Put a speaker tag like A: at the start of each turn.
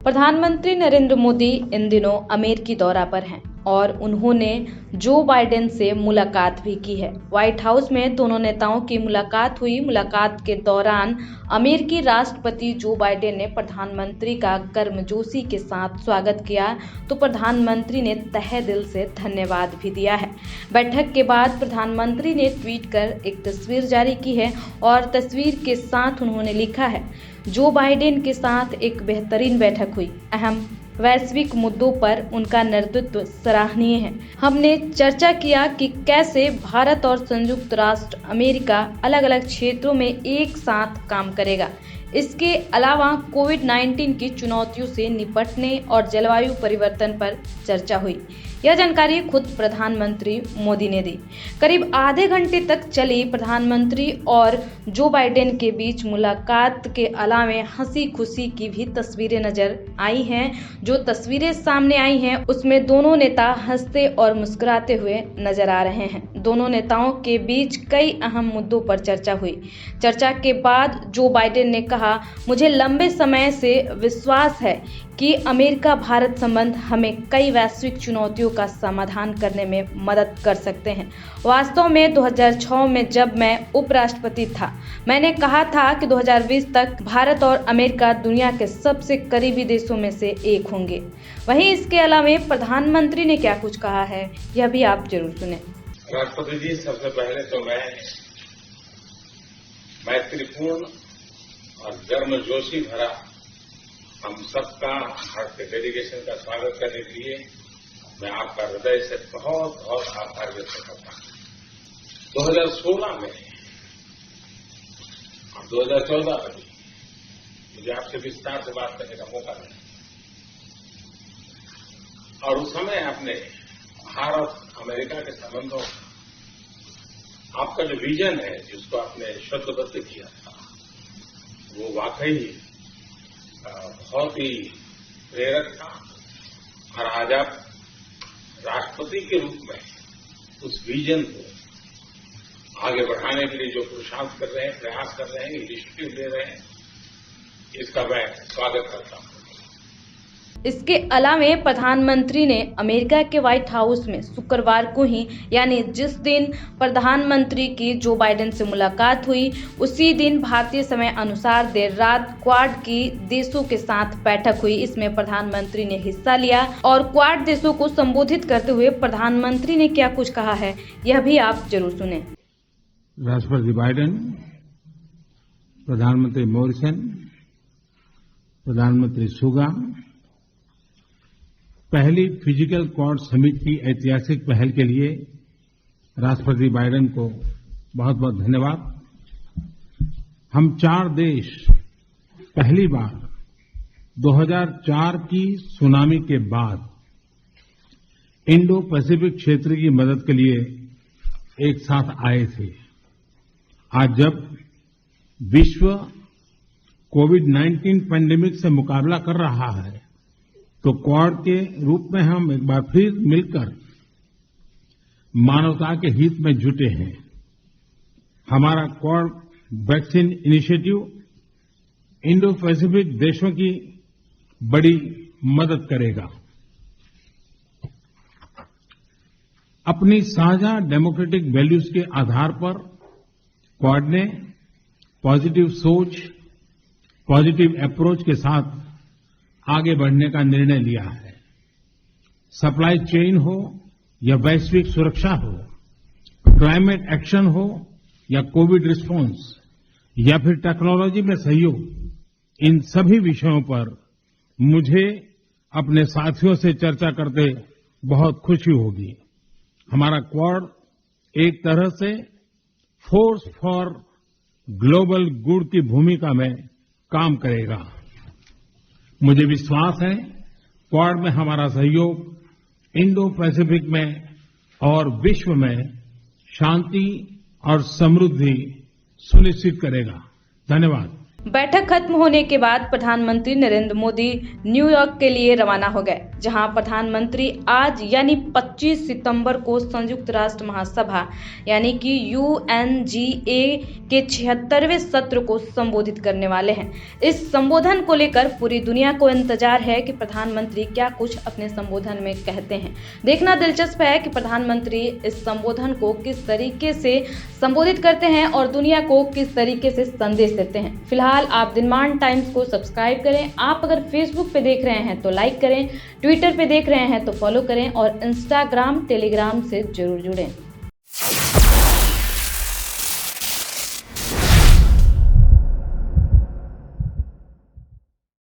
A: प्रधानमंत्री नरेंद्र मोदी इन दिनों अमेरिकी दौरा पर हैं और उन्होंने जो बाइडेन से मुलाकात भी की है। व्हाइट हाउस में दोनों नेताओं की मुलाकात हुई। मुलाकात के दौरान अमेरिकी राष्ट्रपति जो बाइडेन ने प्रधानमंत्री का गर्मजोशी के साथ स्वागत किया तो प्रधानमंत्री ने तहे दिल से धन्यवाद भी दिया है। बैठक के बाद प्रधानमंत्री ने ट्वीट कर एक तस्वीर जारी की है और तस्वीर के साथ उन्होंने लिखा है, जो बाइडेन के साथ एक बेहतरीन बैठक हुई। अहम वैश्विक मुद्दों पर उनका नेतृत्व सराहनीय है। हमने चर्चा किया कि कैसे भारत और संयुक्त राष्ट्र अमेरिका अलग अलग क्षेत्रों में एक साथ काम करेगा। इसके अलावा कोविड-19 की चुनौतियों से निपटने और जलवायु परिवर्तन पर चर्चा हुई। यह जानकारी खुद प्रधानमंत्री मोदी ने दी। करीब आधे घंटे तक चली प्रधानमंत्री और जो बाइडेन के बीच मुलाकात के अलावा हंसी खुशी की भी तस्वीरें नजर आई हैं। जो तस्वीरें सामने आई हैं उसमें दोनों नेता हंसते और मुस्कुराते हुए नजर आ रहे हैं। दोनों नेताओं के बीच कई अहम मुद्दों पर चर्चा हुई। चर्चा के बाद जो बाइडेन ने कहा, मुझे लंबे समय से विश्वास है कि अमेरिका भारत संबंध हमें कई वैश्विक चुनौतियों का समाधान करने में मदद कर सकते हैं। वास्तव में 2006 में जब मैं उपराष्ट्रपति था, मैंने कहा था कि 2020 तक भारत और अमेरिका दुनिया के सबसे करीबी देशों में से एक होंगे। वहीं इसके अलावा प्रधानमंत्री ने क्या कुछ कहा है, यह भी आप जरूर सुने।
B: राष्ट्रपति जी, सबसे पहले तो मैं मैत्रीपूर्ण और गर्मजोशी भरा हम सबका भारत के डेलीगेशन का स्वागत करने के लिए मैं आपका हृदय से बहुत बहुत आभार व्यक्त करता हूं। 2016 में और 2014 में भी मुझे आपसे विस्तार से बात करने का मौका मिला और उस समय आपने भारत अमेरिका के संबंधों आपका जो विजन है जिसको आपने शब्दबद्ध किया था वो वाकई बहुत ही प्रेरक था और आज आप राष्ट्रपति के रूप में उस विजन को आगे बढ़ाने के लिए जो पुरुषार्थ कर रहे हैं, प्रयास कर रहे हैं, इनिशिएटिव ले रहे हैं, इसका मैं स्वागत करता हूं।
A: इसके अलावा प्रधानमंत्री ने अमेरिका के व्हाइट हाउस में शुक्रवार को ही यानी जिस दिन प्रधानमंत्री की जो बाइडेन से मुलाकात हुई उसी दिन भारतीय समय अनुसार देर रात क्वाड की देशों के साथ बैठक हुई। इसमें प्रधानमंत्री ने हिस्सा लिया और क्वाड देशों को संबोधित करते हुए प्रधानमंत्री ने क्या कुछ कहा है, यह भी आप जरूर सुने।
C: राष्ट्रपति बाइडेन, प्रधानमंत्री मॉरिसन, प्रधानमंत्री सुगा, पहली फिजिकल क्वाड समिट की ऐतिहासिक पहल के लिए राष्ट्रपति बाइडेन को बहुत बहुत धन्यवाद। हम 4 देश पहली बार 2004 की सुनामी के बाद इंडो पैसिफिक क्षेत्र की मदद के लिए एक साथ आए थे। आज जब विश्व कोविड-19 पैंडेमिक से मुकाबला कर रहा है तो क्वाड के रूप में हम एक बार फिर मिलकर मानवता के हित में जुटे हैं। हमारा quad vaccine initiative Indo Pacific देशों की बड़ी मदद करेगा। अपनी साझा डेमोक्रेटिक वैल्यूज के आधार पर क्वाड ने पॉजिटिव सोच, पॉजिटिव अप्रोच के साथ आगे बढ़ने का निर्णय लिया है। सप्लाई चेन हो या वैश्विक सुरक्षा हो, क्लाइमेट एक्शन हो या कोविड रिस्पांस या फिर टेक्नोलॉजी में सहयोग, इन सभी विषयों पर मुझे अपने साथियों से चर्चा करते बहुत खुशी होगी। हमारा क्वाड एक तरह से फोर्स फॉर ग्लोबल गुड की भूमिका में काम करेगा। मुझे विश्वास है क्वाड में हमारा सहयोग इंडो पैसिफिक में और विश्व में शांति और समृद्धि सुनिश्चित करेगा। धन्यवाद।
A: बैठक खत्म होने के बाद प्रधानमंत्री नरेंद्र मोदी न्यूयॉर्क के लिए रवाना हो गए, जहां प्रधानमंत्री आज यानी 25 सितंबर को संयुक्त राष्ट्र महासभा यानी कि UNGA के 76वें सत्र को संबोधित करने वाले हैं। इस संबोधन को लेकर पूरी दुनिया को इंतजार है कि प्रधानमंत्री क्या कुछ अपने संबोधन में कहते हैं। देखना दिलचस्प है कि प्रधानमंत्री इस संबोधन को किस तरीके से संबोधित करते हैं और दुनिया को किस तरीके से संदेश देते हैं। फिलहाल आप दिनमान टाइम्स को सब्सक्राइब करें। आप अगर फेसबुक पे देख रहे हैं तो लाइक करें, ट्विटर पे देख रहे हैं तो फॉलो करें और इंस्टाग्राम, टेलीग्राम से जरूर जुड़ें।